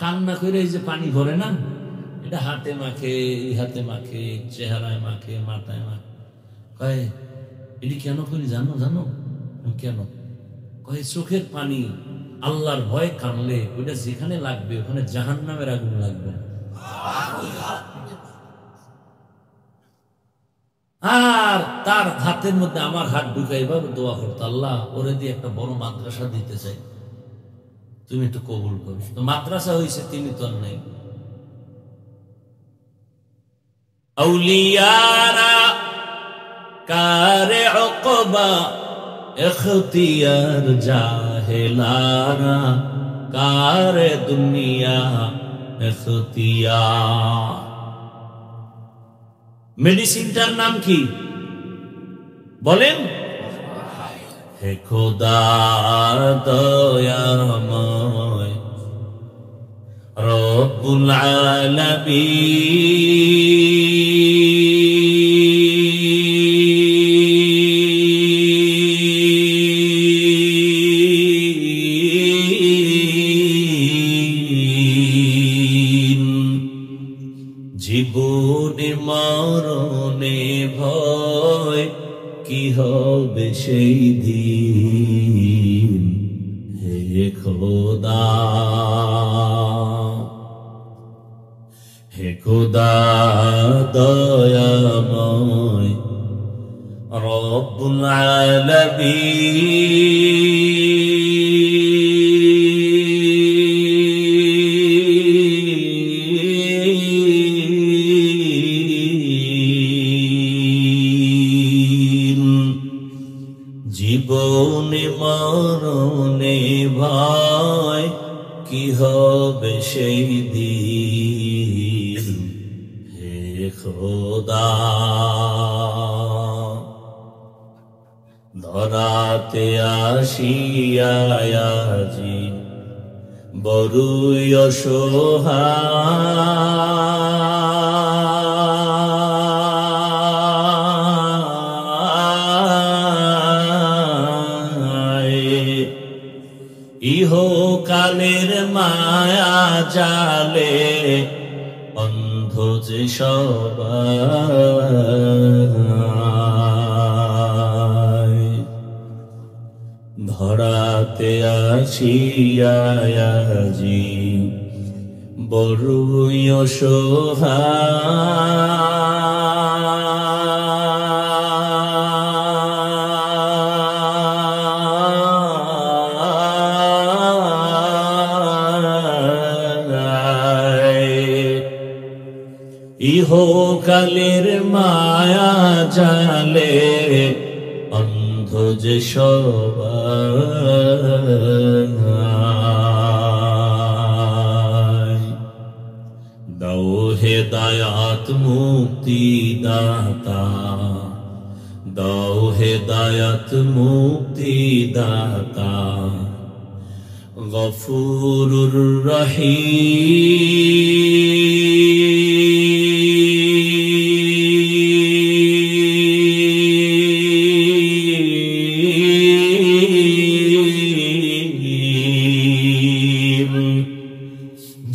কান্না করে এই যে পানি ভরে না, এটা হাতে মাখে, এই হাতে মাখে, চেহারায় মাখে, মাথায় মাখে। কয় এটি কেন করি জানো? জানো কেন? কয় চোখের পানি আল্লাহর ভয় কানলে ওইটা যেখানে লাগবে ওখানে জাহান্নামের আগুন লাগবে। আর তার হাতের মধ্যে আমার হাত ঢুকাই ভাবে দোয়া করতো, আল্লাহ ওরে দিয়ে একটা বড় মাদ্রাসা দিতে চাই, তুমি একটু কবুল করো। তো মাদ্রাসা হয়েছে, তিনি তো আর নাই। আউলিয়ারা কারে উকবা ইখতিয়ার জাহেলারা कार दुनिया इख्तियार। মেডিসিনটার নাম কি বলেন? হে খোদা দয়াময় রব্বুল আলামিন। জীবনে মরণে ভয় কি হবে সেই দিন, হে খোদা হে খোদা দয়াময় রব্বুল আলামিন। জীবনে মরণে ভয় কি হবে সেই দিন, হে খোদা ধরাতে আসিয়া আজি বড়ই অসহায়। ইহকালের মায়া জালে অন্ধ যে সবাই, ধরাতে আসিয়া আজি বড়ই অসহায়। ইহকালের মায়া জালে অন্ধ যে সবাই। দাও হেদায়াত মুক্তি দাতা, দাও হেদায়াত মুক্তি দাতা গফুরুর রহিম।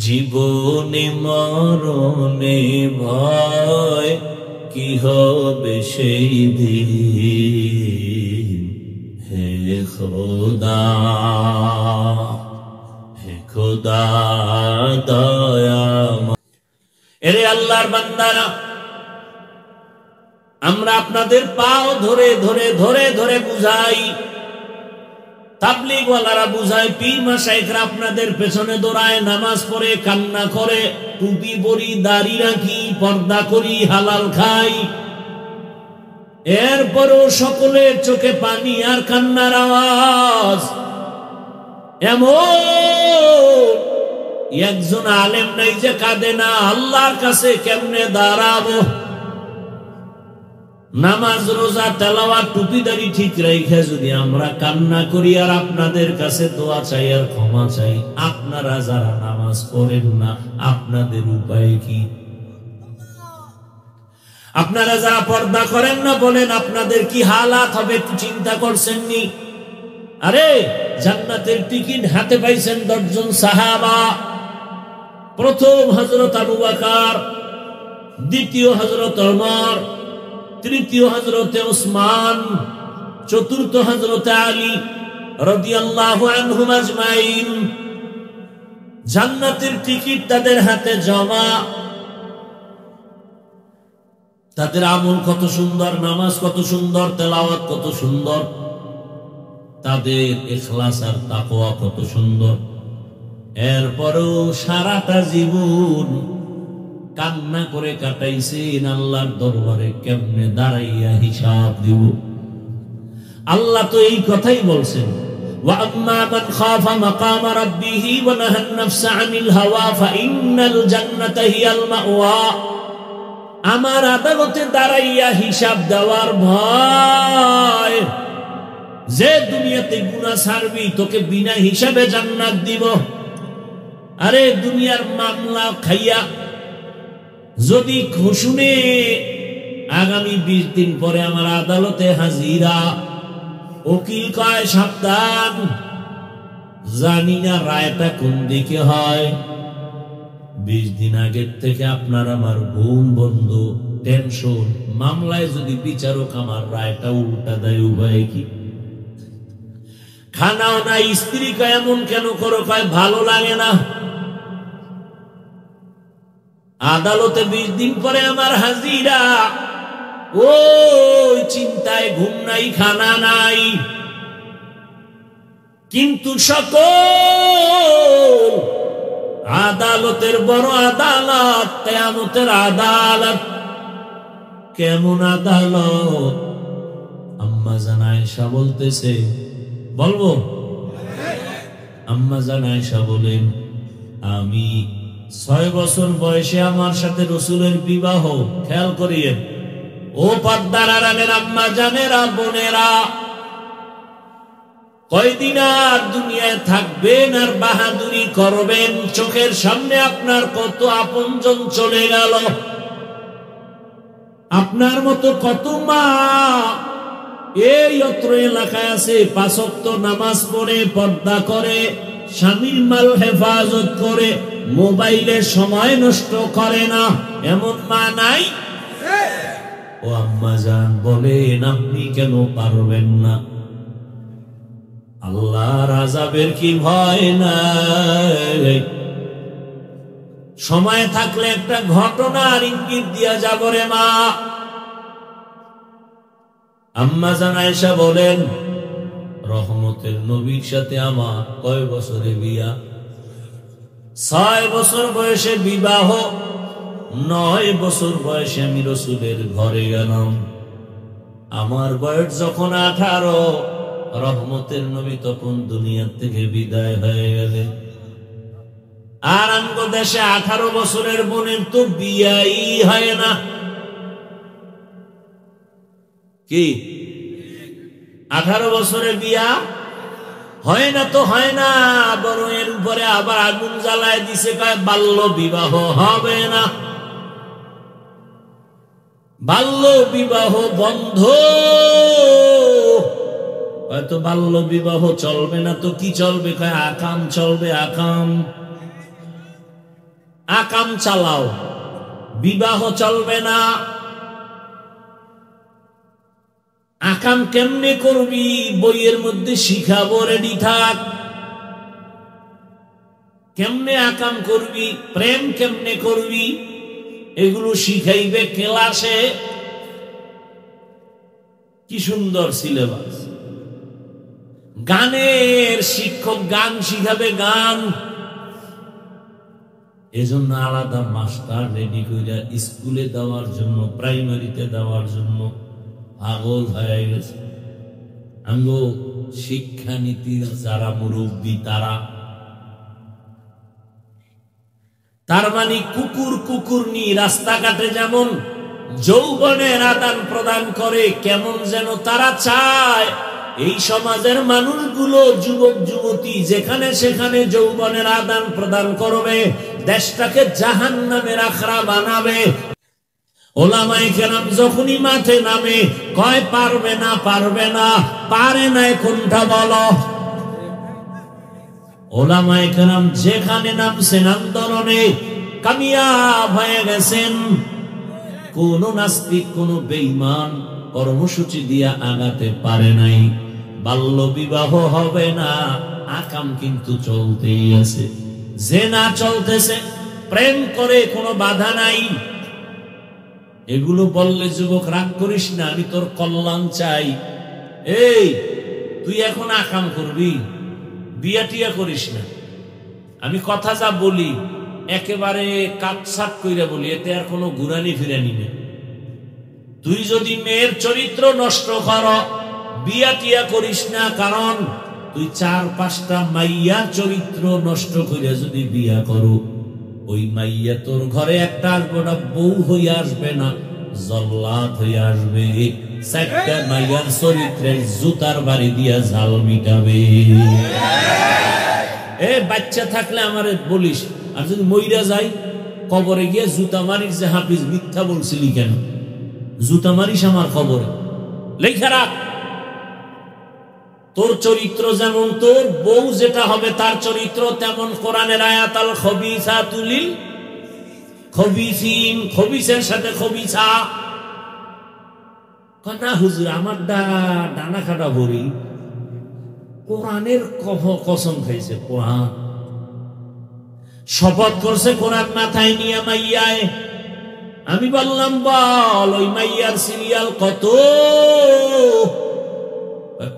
জীবনে মরণে ভয় কি হবে সেই দিন, হে খোদা হে খোদা দয়াময়। এরে আল্লাহর বান্দারা, আমরা আপনাদের পাও ধরে ধরে ধরে ধরে বুঝাই, তাবলীগ ওয়ালারা বুঝায়, পীর মাশায়েখরা আপনাদের পেছনে দৌড়ায়, নামাজ পড়ে, কান্না করে, টুপি পরি, দাড়ি রাখি, পর্দা করি, হালাল খাই, এরপরও সকলের চোখে পানি আর কান্নার আওয়াজ। এমন একজন আলেম নাই যে কাঁদে না। আল্লাহর কাছে কেমনে দাঁড়াবো? নামাজ রোজা তেলাওয়াত টুপি দাড়ি ঠিক রেখে যদি আমরা কান্না করি আর আপনাদের কাছে দোয়া চাই আর ক্ষমা চাই, আপনারা যারা নামাজ পড়েন না আপনাদের উপায় কি? আপনারা যারা পর্দা করেন না বলেন আপনাদের কি হালাত হবে একটু চিন্তা করছেন নি? আরে জান্নাতের টিকিট হাতে পাইছেন 10 জন সাহাবা। প্রথম হযরত আবু বকর, দ্বিতীয় হযরত ওমর, তৃতীয় হযরতে উসমান, চতুর্থ হযরতে আলী রাদিয়াল্লাহু আনহুম আজমাইন। জান্নাতের টিকিট তাদের হাতে জমা। তাদের আমল কত সুন্দর, নামাজ কত সুন্দর, তেলাওয়াত কত সুন্দর, তাদের ইখলাস আর তাকওয়া কত সুন্দর। এরপরও সারাটা জীবন কান্না করে কাটাইছেন। আল্লাহর দরবারে কেমনে দাঁড়াইয়া হিসাব দিব? আল্লাহ তো এই কথাই বলছেন, ওয়া আম্মা মান খাফা মাকাম রাব্বিহি ওয়া নাহান নাফসা আনিল হাওয়া ফাইন্নাল জান্নাতা হিয়াল মাওয়া। আমার আদালতে দাঁড়াইয়া হিসাব দেওয়ার ভয়, যে দুনিয়াতে গুনাহ ছাড়বি তোকে বিনা হিসাবে জান্নাত দিব। আরে দুনিয়ার মামলা খাইয়া যদি শুনে আগামী 20 দিন পরে আমার আদালতে হাজিরা, উকিল কয় সাবধান, জানি না রায়টা কোন দিকে হয়। 20 দিন আগের থেকে আপনার আমার ঘুম বন্ধ, টেনশন। মামলায় যদি বিচারক আমার রায়টা উল্টা দেয়, উভয় কি? খানাও না, স্ত্রী কয় এমন কেন করো, কয় ভালো লাগে না। আদালতে 20 দিন পরে আমার হাজিরা, ওই চিন্তায় ঘুম নাই, খানা নাই। কিন্তু সকল আদালতের বড় আদালত কিয়ামতের আদালত। কেমন আদালত? আম্মা জান আয়েশা বলতেছে, বলবো? আম্মা জান আয়েশা বলেন, আমি 6 বছর বয়সে আমার সাথে রাসূলের বিবাহ। খেয়াল করিয়েন ও পর্দার আড়ালের আম্মা জানেরা, বোনেরা, কয়দিন আর দুনিয়ায় থাকবেন আর বাহাদুরি করবেন? চোখের সামনে আপনার কত আপনজন চলে গেল। আপনার মতো কত মা এই অত্র এলাকায় আছে, 5 ওয়াক্ত নামাজ পড়ে, পর্দা করে, স্বামীর মাল হেফাজত করে, মোবাইলে সময় নষ্ট করে না, এমন মা নাই? ও আম্মা জান বলেন, আপনি কেন পারবেন না? আল্লাহর আযাবের কি ভয় নাই? সময় থাকলে একটা ঘটনার ইঙ্গিত দিয়া যাব রে মা। আম্মা জান আয়েশা বলেন, রহমতের নবীর সাথে আমার কয় বছরে বিয়া? 6 বছর বয়সে বিবাহ, 9 বছর বয়সে আমি রাসূলের ঘরে গেলাম। আমার বয়স যখন 18, রহমতের নবী তখন দুনিয়া থেকে বিদায় হয়ে গেলেন। আর আমগো দেশে 18 বছরের বোনের তো বিয়াই হয় না। কি 18 বছরের বিয়া হয় না? তো হয় না, বরং এর উপরে আবার আগুন জ্বালায় দিছে, কয় বাল্য বিবাহ হবে না, বাল্য বিবাহ বন্ধ। হয়তো বাল্য বিবাহ চলবে না তো কি চলবে? কয় আকাম চলবে। আকাম, আকাম চালাও, বিবাহ চলবে না। আকাম কেমনে করবি? বইয়ের মধ্যে শিখাবো, রেডি থাক। কেমনে আকাম করবি, প্রেম কেমনে করবি, এগুলো শিখাইবে ক্লাসে। কি সুন্দর সিলেবাস। গানের শিক্ষক গান শিখাবে, গান। এজন্য আলাদা মাস্টার রেডি করে স্কুলে দেওয়ার জন্য, প্রাইমারিতে দেওয়ার জন্য পাগল হয়ে গেছে। আঙ্গো শিক্ষানীতির যারা মুরব্বী, তার মানে কুকুর কুকুরনি রাস্তাঘাটে যেমন যৌবনের আদান প্রদান করে, কেমন যেন তারা চায় এই সমাজের মানুষগুলো, যুবক যুবতী যেখানে সেখানে যৌবনের আদান প্রদান করবে, দেশটাকে জাহান্নামের আখড়া বানাবে। ওলামায়ে কেরাম যখনই মাঠে নামে, কয় পারবে না, পারবে না। পারে না কোনটা বলো? ওলামায়ে কেরাম যেখানে নামছেন আন্দোলনে, কামিয়াব হয়ে গেছেন। কোন নাস্তিক, কোন বেঈমান কর্মসূচি দিয়া আগাতে পারে নাই। বাল্য বিবাহ হবে না, আকাম কিন্তু চলতেই আছে। জেনা চলতেছে, প্রেম করে, কোনো বাধা নাই। এগুলো বললে যুবক রাগ করিস না, আমি তোর কল্যাণ চাই। এই তুই এখন আকাম করবি, বিয়া টিয়া করিস না। আমি কথা যা বলি একেবারে কাটছাট কইরা বলি, এতে আর কোনো ঘুরানি ফিরানি নেই। তুই যদি মেয়ের চরিত্র নষ্ট কর, বিয়া টিয়া করিস না, কারণ তুই 4-5টা মাইয়ার চরিত্র নষ্ট করে যদি বিয়া করো, ওই মাইয়া তোর ঘরে একটা আসবে না, বউ হইয়া আসবে না, জল্লাদ হইয়া আসবে। 4টা মাইয়ার চরিত্রের জুতার বাড়ি দিয়া ঝাল মিটাবে। এ বাচ্চা থাকলে আমারে বলিস, আর যদি মইরা যাই কবরে গিয়ে জুতা মারিস যে হাফিজ মিথ্যা বলছিলি কেন, জুতা মারিস আমার কবরে। লেখা রাখ, তোর চরিত্র যেমন তোর বউ যেটা হবে তার চরিত্র তেমন। কোরআনের আয়াত, আল খবিসাতু লিল খবিসিন, খবিসের সাথে খবিসা। না হুজুর আমার ডানা কাটা ভরি, কোরআনের কসম খাইছে। কোরআন শপথ করছে কোরআন মাথায় নিয়ে মাইয়ায়। আমি বললাম বল ওই মাইয়ার সিরিয়াল কত?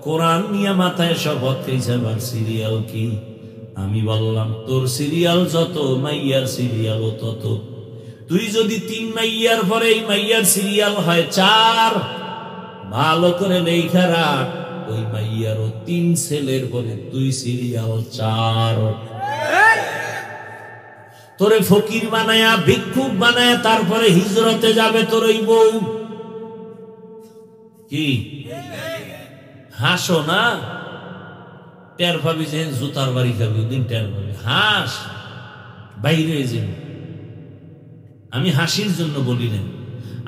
কোরআন নিয়ে মাথায় শপথ খাইছে, আবার সিরিয়াল কি? আমি বললাম তোর সিরিয়াল যত, মাইয়ার সিরিয়ালও তত। তুই যদি 3 মাইয়ার পরে এই মাইয়ার সিরিয়াল হয় 4, ভালো করে লেখা রাখ, ওই মাইয়ারও 3 ছেলের পরে তুই সিরিয়াল 4। তোরে ফকির বানায়া ভিক্ষুক বানায়া তারপরে হিজরতে যাবে তোর ওই বউ। কি হাসো না? টের পাবি যে জুতার বাড়ি খাবি, দিন টের পাবি। হাস বাইরে যাবি। আমি হাসির জন্য বলি না,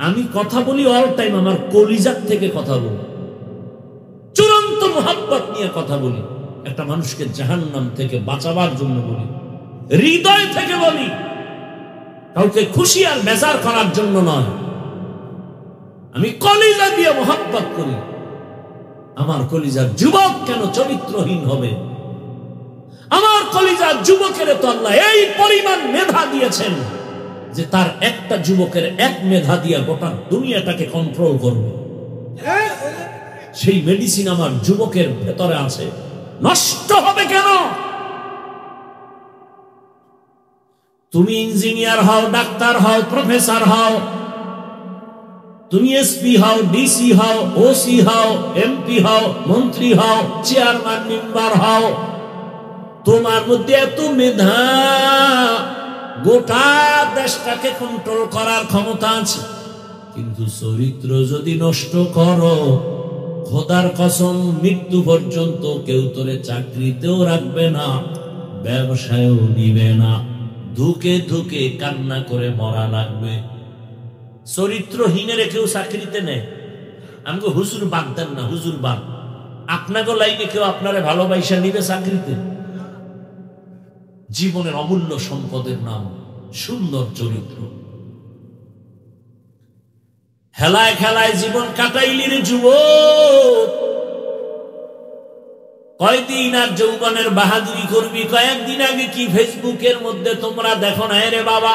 আমি কথা বলি অল টাইম, আমার কলিজার থেকে কথা বলি, চূড়ান্ত মোহাব্বত নিয়ে কথা বলি। একটা মানুষকে জাহান্নাম থেকে বাঁচাবার জন্য বলি, হৃদয় থেকে বলি, কাউকে খুশি আর বেজার করার জন্য নয়। আমি কলিজা দিয়ে মোহাব্বত করি। আমার কলিজার যুবক কেন চরিত্রহীন হবে? আমার কলিজার যুবকের তো আল্লাহ এই পরিমাণ মেধা দিয়েছেন যে তার একটা যুবকের 1 মেধা দিয়া গোটা দুনিয়াটাকে কন্ট্রোল করবে। সেই মেডিসিন আমার যুবকের ভেতরে আছে, নষ্ট হবে কেন? তুমি ইঞ্জিনিয়ার হও, ডাক্তার হও, প্রফেসর হও, তুমি এসপি হও, ডিসি হও, ওসি হও, এমপি হও, মন্ত্রী হও, চেয়ারম্যান মেম্বার হও, তোমার মধ্যে এত মেধা, গোটা দেশটাকে কন্ট্রোল করার ক্ষমতা আছে। কিন্তু চরিত্র যদি নষ্ট করো, খোদার কসম মৃত্যু পর্যন্ত কেউ তোরে চাকরিতেও রাখবে না, ব্যবসায়ও নিবে না, ধুকে ধুকে কান্না করে মরা লাগবে। চরিত্রহীনের কেউ চাকরিতে নেয়। আমাকে হুজুর বাদ দেন না, হুজুর বাদ। আপনাকে লাইনে কেউ আপনারে ভালোবাসা নিবে চাকরিতে? জীবনের অমূল্য সম্পদের নাম সুন্দর চরিত্র। হেলায় খেলায় জীবন কাটাইলি রে যুবক, কয়দিন আর যৌবনের বাহাদুরি করবি? কয়েকদিন আগে কি ফেসবুকের মধ্যে তোমরা দেখো না রে বাবা,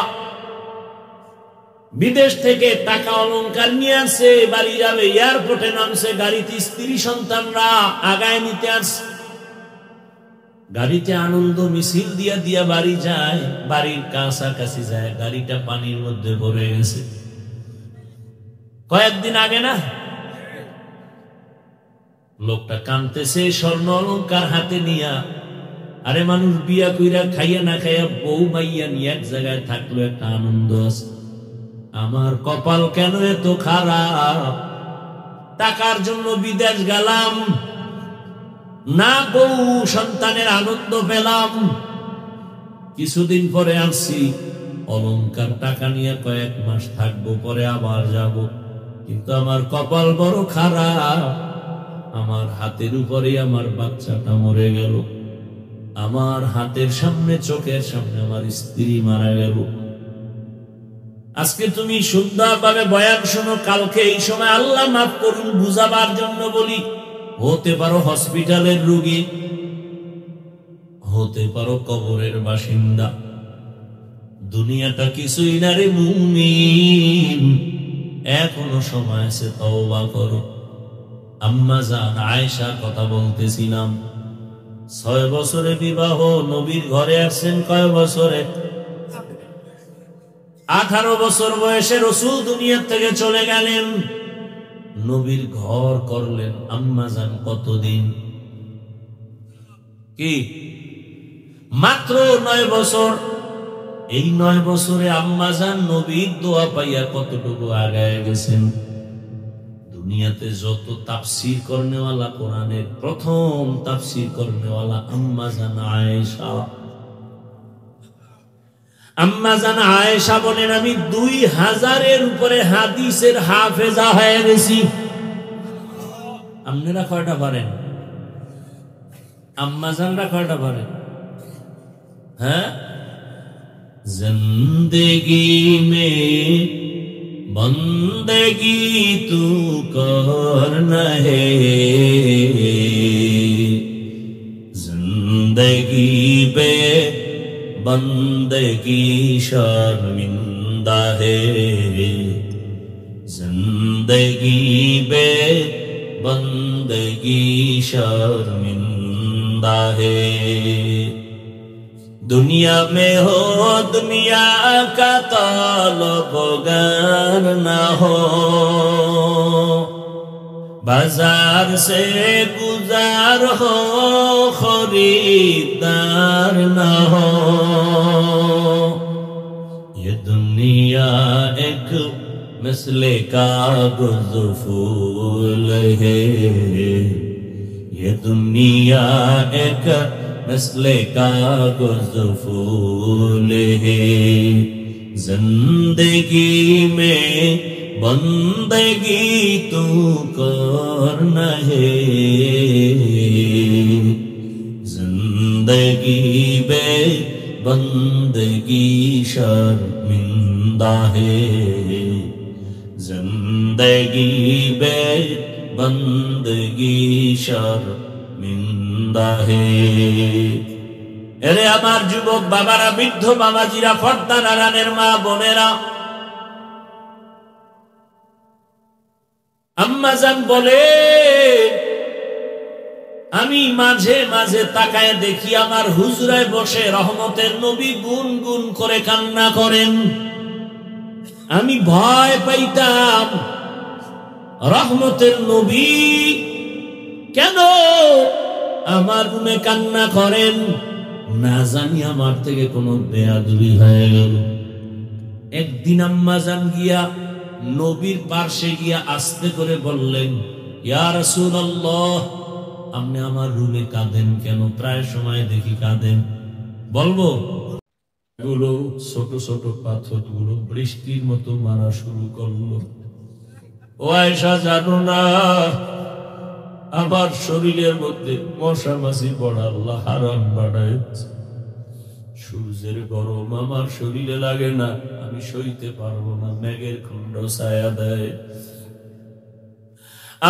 বিদেশ থেকে টাকা অলংকার নিয়ে আসছে, বাড়ি যাবে, এয়ারপোর্টে নামছে, গাড়িতে স্ত্রী সন্তানরা আগায় নিতে আসছে, গাড়িতে আনন্দ মিছিল দিয়া দিয়া বাড়ি যায়, বাড়ির কাছাকাছি যায়, গাড়িটা পানির মধ্যে ভরে গেছে। কয়েকদিন আগে না, লোকটা কাঁদতেছে, স্বর্ণ অলংকার হাতে নিয়া। আরে মানুষ বিয়া কইরা খাইয়া না খাইয়া বউ মাইয়া নিয়ে এক জায়গায় থাকলো, একটা আনন্দ আছে। আমার কপাল কেন এত খারাপ? টাকার জন্য বিদেশ গেলাম, না বউ সন্তানের আনন্দ পেলাম। কিছুদিন পরে আসছি, অলংকার টাকা নিয়ে কয়েক মাস থাকবো, পরে আবার যাব। কিন্তু আমার কপাল বড় খারাপ, আমার হাতের উপরে আমার বাচ্চাটা মরে গেল, আমার হাতের সামনে, চোখের সামনে আমার স্ত্রী মারা গেল। আজকে তুমি সুন্দরভাবে বয়ান শোনো, কালকে এই সময় আল্লাহ মাফ করুন বুঝাবার জন্য বলি, হতে পারো হসপিটালের রোগী, হতে পারো কবরের বাসিন্দা। দুনিয়াটা কিছুই না রে মুমিন, এখনো সময় আছে, তওবা করো। আম্মা জান আয়েশার কথা বলতেছিলাম, 6 বছরে বিবাহ, নবীর ঘরে আসছেন কয় বছরে? 18 বছর বয়সে রাসূল দুনিয়া থেকে চলে গেলেন, নবীর ঘর করলেন আম্মা জান কতদিন? কি মাত্র 9 বছর। এই 9 বছরে আম্মাজান নবীর দোয়া পাইয়া কতটুকু আগায় গেছেন। দুনিয়াতে যত তাফসীর করনেওয়ালা, কোরআনের প্রথম তাফসীর করনেওয়ালা আম্মাজান আয়েশা। আম্মাজান আয়েশা বলেন, আমি 2000-এর উপরে হাদিসের হাফেজা হয়ে গেছি। আপনারা কয়টা পারেন? আম্মাজানরা কয়টা পারেন? হ্যাঁ, জিন্দেগি মে বন্দেগি তু করনা হে, জিন্দেগি বে बंदगी शर्मिंदा है, जिंदगी बे बंदगी शर्मिंदा है। दुनिया में हो दुनिया का तलबगार ना हो, बाजार से गुजार हो खरीदार ना हो। ये दुनिया एक मिसले कागज फूल है, ये दुनिया एक मिसले कागज फूल है। जिंदगी में बंदगी तू करना है, जिंदगी बे बंदगी शर्मिंदा है, जिंदगी बे बंदगी शर्मिंदा है। এরে আমার যুবক বাবারা, বৃদ্ধ বাবাজিরা, পর্দা নারায়ণের মা বোনেরা, আম্মাজান বলে, আমি মাঝে মাঝে তাকায় দেখি আমার হুজরায় বসে রহমতের নবী গুন গুন করে কান্না করেন। আমি ভয় পাইতাম, রহমতের নবী কেন আমার রুমে কান্না করেন, না জানি আমার থেকে কোনো বেয়াদবি হয়ে গেল। একদিন আম্মাজান গিয়া নবীর পার্শ্বে গিয়া আস্তে করে বললেন, ইয়া রাসূলুল্লাহ, আপনি আমার রুমে কাঁদেন কেন? প্রায় সময় দেখি কাঁদেন। বলবো গুলো ছোট ছোট পাথর গুলো বৃষ্টির মতো মারা শুরু করলো। ও আয়েশা, জানো না আমার শরীরের মধ্যে মশা মাছি পড়া আল্লাহ হারাম বানাইছে। সূর্যের গরম আমার শরীরে লাগে না, আমি সইতে পারবো না, মেঘের খণ্ড ছায়া দেয়।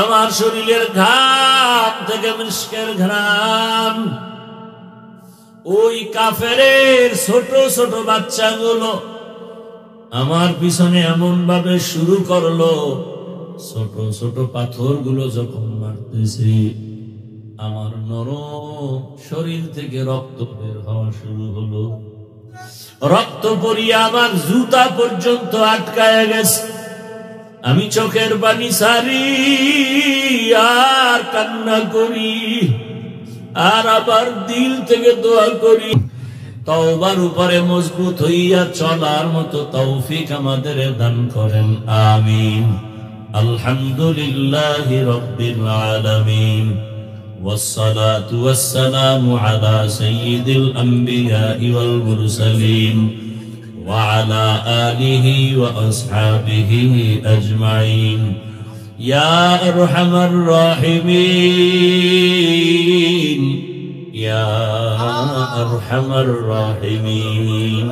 আমার শরীরের ঘাম থেকে মিষ্কের ঘ্রাণ ওই কাফেরের ছোট ছোট বাচ্চাগুলো আমার পিছনে এমন ভাবে শুরু করলো, ছোট ছোট পাথরগুলো যখন মারতেছে আমার নরম শরীর থেকে রক্ত বের হওয়া শুরু হলো। রক্ত পড়িয়ে আমার জুতা পর্যন্ত আটকায় গেছে। আমি চোখের পানি সারি আর কান্না করি, আর আবার দিল থেকে দোয়া করি, তওবার উপরে মজবুত হইয়া চলার মতো তৌফিক আমাদের দান করেন, আমিন। আলহামদুলিল্লাহি রাব্বিল আলামিন, والصلاة والسلام على سيد الأنبياء والمرسلين وعلى آله وأصحابه أجمعين يا أرحم الراحمين يا أرحم الراحمين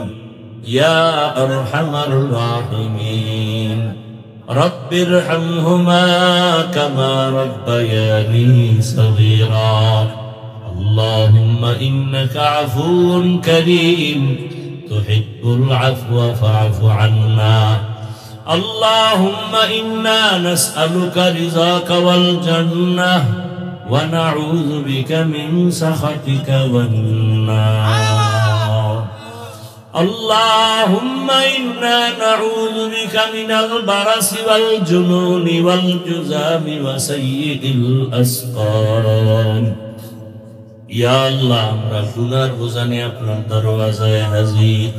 يا أرحم الراحمين رب ارحمهما كما ربياني صغيرا اللهم إنك عفو كريم تحب العفو فاعف عنا اللهم إنا نسألك رضاك والجنة ونعوذ بك من سخطك والنار اللهم إنا نعوذ بك من البرص والجنون والجذام وسيء الأسقام ইয়া আল্লাহ আমরা গুনার বোঝা নিয়ে আপনার দরওয়াজায় হাজির।